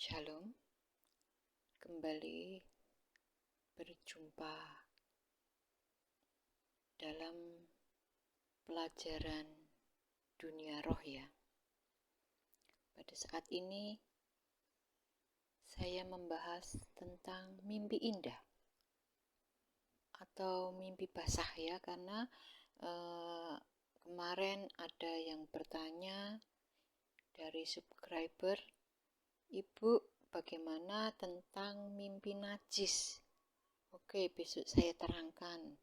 Shalom, kembali berjumpa dalam pelajaran dunia roh ya. Pada saat ini saya membahas tentang mimpi indah atau mimpi basah ya, karena kemarin ada yang bertanya dari subscriber, Ibu, bagaimana tentang mimpi najis? Oke, besok saya terangkan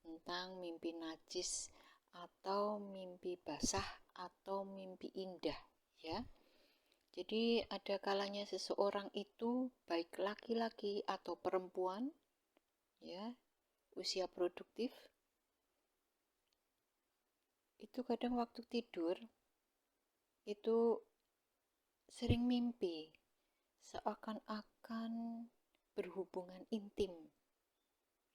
tentang mimpi najis atau mimpi basah atau mimpi indah ya. Jadi ada kalanya seseorang itu baik laki-laki atau perempuan ya, usia produktif, itu kadang waktu tidur itu sering mimpi seakan-akan berhubungan intim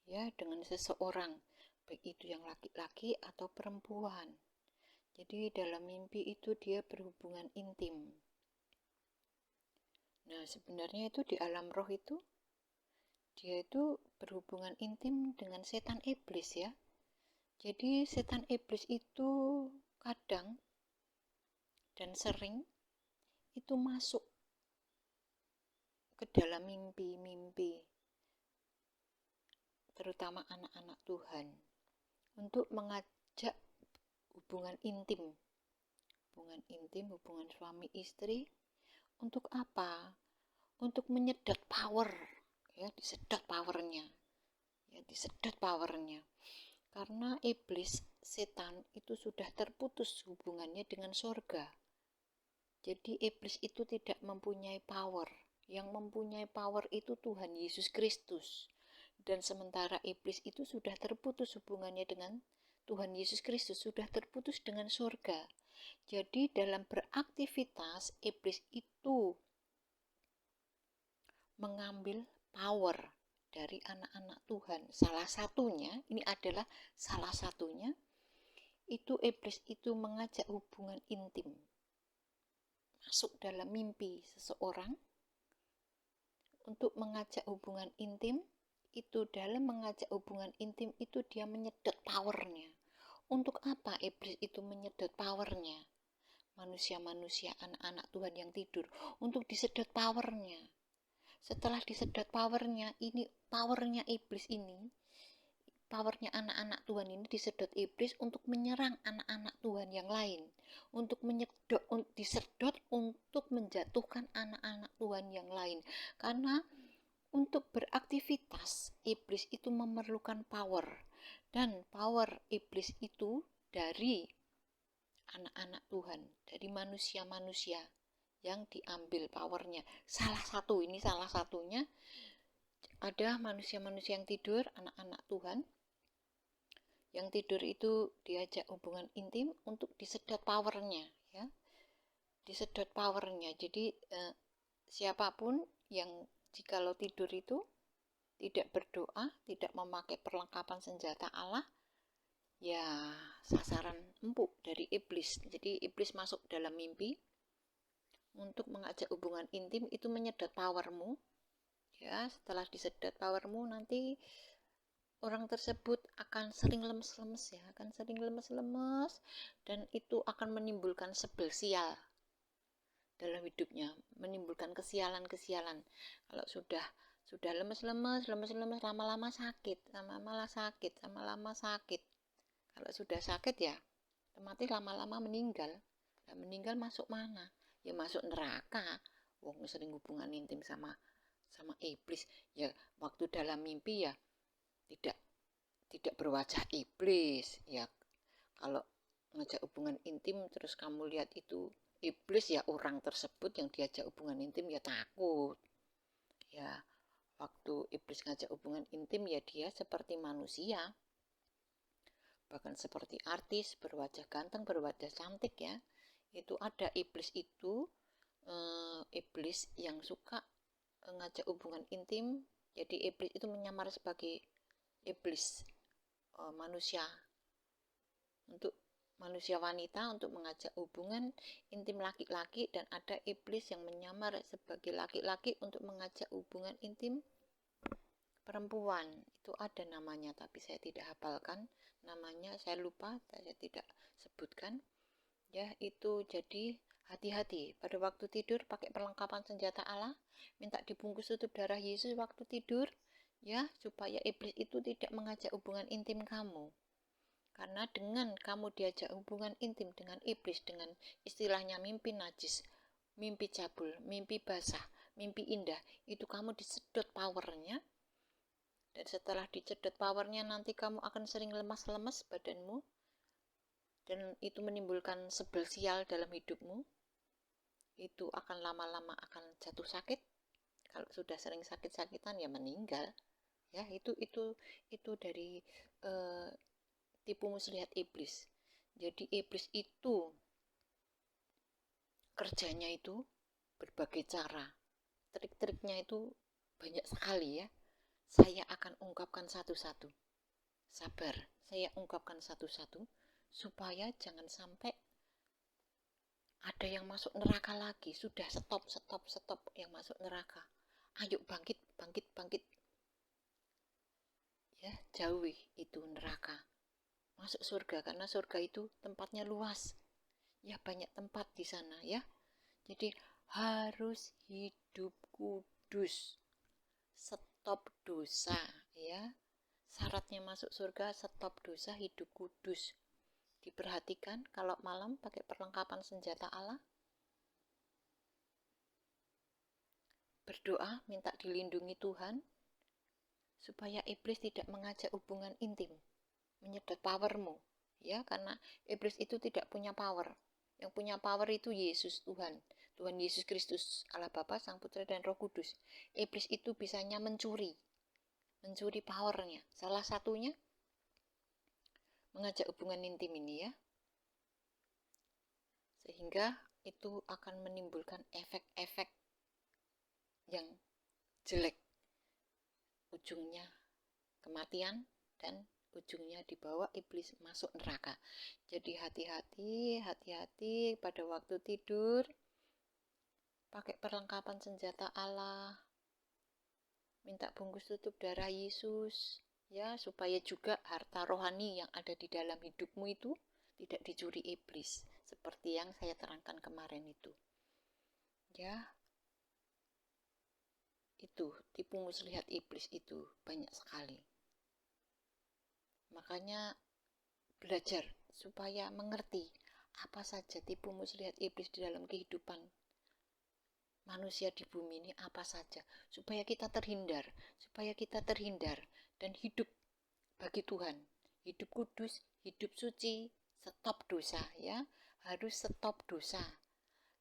ya dengan seseorang, baik itu yang laki-laki atau perempuan. Jadi dalam mimpi itu dia berhubungan intim. Nah, sebenarnya itu di alam roh itu dia itu berhubungan intim dengan setan iblis ya. Jadi setan iblis itu kadang dan sering itu masuk ke dalam mimpi-mimpi, terutama anak-anak Tuhan, untuk mengajak hubungan intim, hubungan suami istri. Untuk apa? Untuk menyedot power ya, disedot powernya. Karena iblis, setan itu sudah terputus hubungannya dengan surga. Jadi iblis itu tidak mempunyai power. Yang mempunyai power itu Tuhan Yesus Kristus. Dan sementara iblis itu sudah terputus hubungannya dengan Tuhan Yesus Kristus, sudah terputus dengan surga. Jadi dalam beraktivitas, iblis itu mengambil power dari anak-anak Tuhan. Salah satunya, ini adalah salah satunya, itu iblis itu mengajak hubungan intim. Masuk dalam mimpi seseorang untuk mengajak hubungan intim. Itu dalam mengajak hubungan intim itu dia menyedot powernya. Untuk apa iblis itu menyedot powernya? Manusia-manusia, anak-anak Tuhan yang tidur, untuk disedot powernya. Setelah disedot powernya, ini powernya iblis ini, powernya anak-anak Tuhan ini disedot iblis untuk menyerang anak-anak Tuhan yang lain, untuk disedot untuk menjatuhkan anak-anak Tuhan yang lain. Karena untuk beraktivitas, iblis itu memerlukan power, dan power iblis itu dari anak-anak Tuhan, dari manusia-manusia yang diambil powernya. Salah satunya ada manusia-manusia yang tidur, anak-anak Tuhan yang tidur itu diajak hubungan intim untuk disedot powernya ya, disedot powernya. Jadi siapapun yang jikalau tidur itu tidak berdoa, tidak memakai perlengkapan senjata Allah, ya sasaran empuk dari iblis. Jadi iblis masuk dalam mimpi untuk mengajak hubungan intim, itu menyedot powermu ya. Setelah disedot powermu, nanti orang tersebut akan sering lemes-lemes ya, dan itu akan menimbulkan sebel sial dalam hidupnya, menimbulkan kesialan-kesialan. Kalau sudah lemes-lemes, lama-lama sakit. Kalau sudah sakit ya, otomatis lama-lama meninggal. Dan meninggal masuk mana? Ya masuk neraka. Wong sering hubungan intim sama iblis. Ya waktu dalam mimpi ya tidak berwajah iblis. Ya kalau ngajak hubungan intim terus kamu lihat itu iblis, ya orang tersebut yang diajak hubungan intim ya takut. Ya waktu iblis ngajak hubungan intim ya dia seperti manusia, bahkan seperti artis, berwajah ganteng, berwajah cantik ya. Itu ada iblis itu, iblis yang suka ngajak hubungan intim. Jadi iblis itu menyamar sebagai iblis manusia untuk manusia wanita untuk mengajak hubungan intim laki-laki, dan ada iblis yang menyamar sebagai laki-laki untuk mengajak hubungan intim perempuan. Itu ada namanya, tapi saya tidak hafalkan namanya, saya lupa, saya tidak sebutkan. Ya, itu jadi hati-hati pada waktu tidur pakai perlengkapan senjata Allah, minta dibungkus tutup darah Yesus waktu tidur, ya, supaya iblis itu tidak mengajak hubungan intim kamu. Karena dengan kamu diajak hubungan intim dengan iblis, dengan istilahnya mimpi najis, mimpi cabul, mimpi basah, mimpi indah, itu kamu disedot powernya. Dan setelah dicedot powernya, nanti kamu akan sering lemas-lemas badanmu. Dan itu menimbulkan sebel sial dalam hidupmu. Itu akan lama-lama akan jatuh sakit. Kalau sudah sering sakit-sakitan ya meninggal. Ya, itu dari tipu muslihat iblis. Jadi iblis itu kerjanya itu berbagai cara. Trik-triknya itu banyak sekali ya. Saya akan ungkapkan satu-satu. Sabar, saya ungkapkan satu-satu supaya jangan sampai ada yang masuk neraka lagi. Sudah, stop yang masuk neraka. Ayo bangkit. Ya, jauhi itu neraka. Masuk surga, karena surga itu tempatnya luas. Ya, banyak tempat di sana ya. Jadi harus hidup kudus. Stop dosa ya. Syaratnya masuk surga, stop dosa, hidup kudus. Diperhatikan kalau malam pakai perlengkapan senjata Allah. Berdoa minta dilindungi Tuhan supaya iblis tidak mengajak hubungan intim, menyedot powermu ya, karena iblis itu tidak punya power. Yang punya power itu Yesus, Tuhan Yesus Kristus, Allah Bapa, Sang Putra dan Roh Kudus. Iblis itu bisanya mencuri powernya. Salah satunya mengajak hubungan intim ini ya, sehingga itu akan menimbulkan efek-efek yang jelek, ujungnya kematian dan ujungnya dibawa iblis masuk neraka. Jadi hati-hati pada waktu tidur, pakai perlengkapan senjata Allah, minta bungkus tutup darah Yesus ya, supaya juga harta rohani yang ada di dalam hidupmu itu tidak dicuri iblis, seperti yang saya terangkan kemarin itu ya. Itu tipu muslihat iblis itu banyak sekali. Makanya belajar supaya mengerti apa saja tipu muslihat iblis di dalam kehidupan manusia di bumi ini, apa saja, supaya kita terhindar dan hidup bagi Tuhan, hidup kudus, hidup suci, stop dosa ya, harus stop dosa,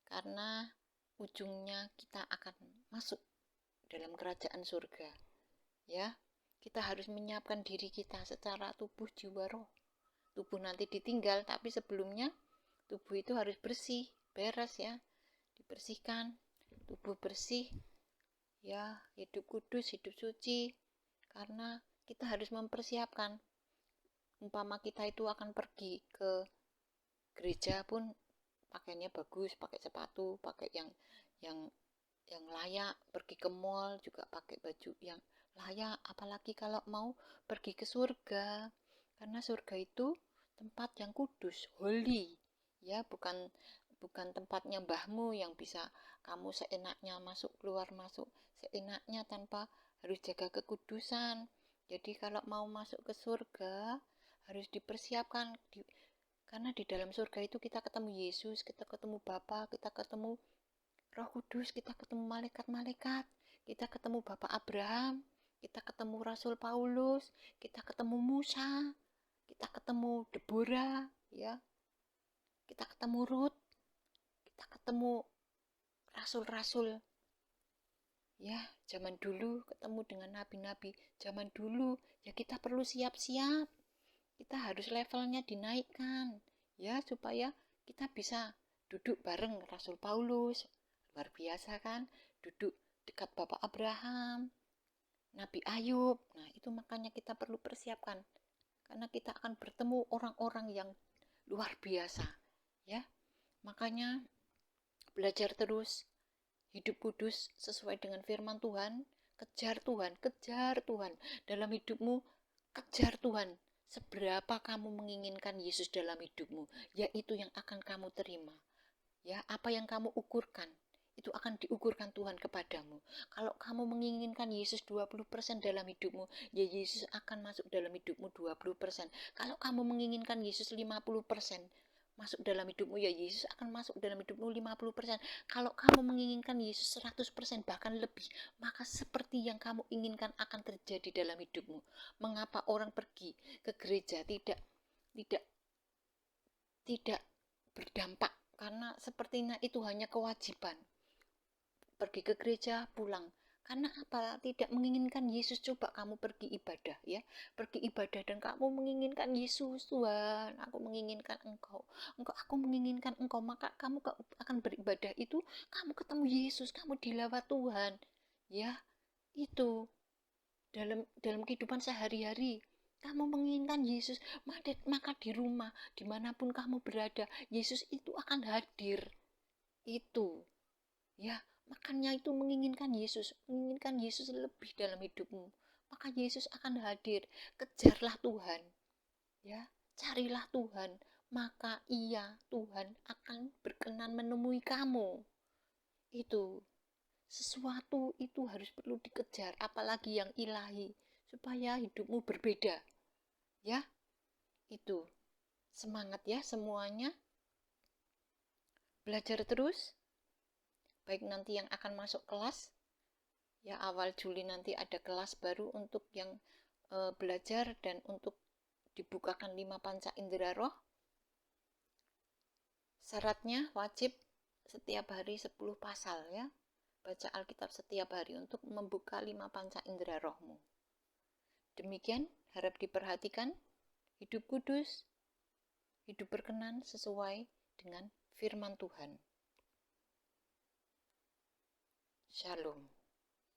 karena ujungnya kita akan masuk dalam kerajaan surga ya. Kita harus menyiapkan diri kita secara tubuh, jiwa, roh. Tubuh nanti ditinggal, tapi sebelumnya tubuh itu harus bersih, beres ya, dibersihkan, tubuh bersih ya, hidup kudus, hidup suci, karena kita harus mempersiapkan. Umpama kita itu akan pergi ke gereja pun pakaiannya bagus, pakai sepatu, pakai yang layak, pergi ke mall juga pakai baju yang layak, apalagi kalau mau pergi ke surga, karena surga itu tempat yang kudus, holy ya, bukan tempatnya mbahmu yang bisa kamu seenaknya masuk keluar seenaknya tanpa harus jaga kekudusan. Jadi kalau mau masuk ke surga harus dipersiapkan, karena di dalam surga itu kita ketemu Yesus, kita ketemu Bapa, kita ketemu Roh Kudus, kita ketemu malaikat-malaikat, kita ketemu Bapak Abraham, kita ketemu Rasul Paulus, kita ketemu Musa, kita ketemu Deborah, ya, kita ketemu Ruth, kita ketemu rasul-rasul, ya, zaman dulu ketemu dengan nabi-nabi, zaman dulu, ya kita perlu siap-siap, kita harus levelnya dinaikkan, ya, supaya kita bisa duduk bareng Rasul Paulus. Luar biasa kan, duduk dekat Bapak Abraham, Nabi Ayub. Nah, itu makanya kita perlu persiapkan, karena kita akan bertemu orang-orang yang luar biasa, ya. Makanya belajar terus, hidup kudus sesuai dengan firman Tuhan, kejar Tuhan dalam hidupmu, kejar Tuhan. Seberapa kamu menginginkan Yesus dalam hidupmu, yaitu yang akan kamu terima. Ya, apa yang kamu ukurkan, itu akan diukurkan Tuhan kepadamu. Kalau kamu menginginkan Yesus 20% dalam hidupmu, ya Yesus akan masuk dalam hidupmu 20%. Kalau kamu menginginkan Yesus 50% masuk dalam hidupmu, ya Yesus akan masuk dalam hidupmu 50%. Kalau kamu menginginkan Yesus 100% bahkan lebih, maka seperti yang kamu inginkan akan terjadi dalam hidupmu. Mengapa orang pergi ke gereja tidak berdampak? Karena sepertinya itu hanya kewajiban. Pergi ke gereja, pulang. Karena apa? Tidak menginginkan Yesus. Coba kamu pergi ibadah, ya. Pergi ibadah dan kamu menginginkan Yesus. Tuhan, aku menginginkan Engkau. Aku menginginkan Engkau. Maka kamu akan beribadah itu, kamu ketemu Yesus, kamu dilawat Tuhan. Ya, itu. Dalam kehidupan sehari-hari. Kamu menginginkan Yesus, maka di rumah, dimanapun kamu berada, Yesus itu akan hadir. Itu. Ya, makanya itu menginginkan Yesus lebih dalam hidupmu. Maka Yesus akan hadir. Kejarlah Tuhan, ya, carilah Tuhan, maka Tuhan akan berkenan menemui kamu. Itu sesuatu itu harus perlu dikejar, apalagi yang ilahi, supaya hidupmu berbeda. Ya, itu. Semangat ya semuanya. Belajar terus. Baik nanti yang akan masuk kelas, ya awal Juli nanti ada kelas baru untuk yang belajar dan untuk dibukakan 5 panca indera roh. Syaratnya wajib setiap hari 10 pasal, ya. Baca Alkitab setiap hari untuk membuka 5 panca indera rohmu. Demikian, harap diperhatikan. Hidup kudus, hidup berkenan sesuai dengan firman Tuhan. Shalom.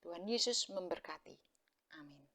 Tuhan Yesus memberkati. Amin.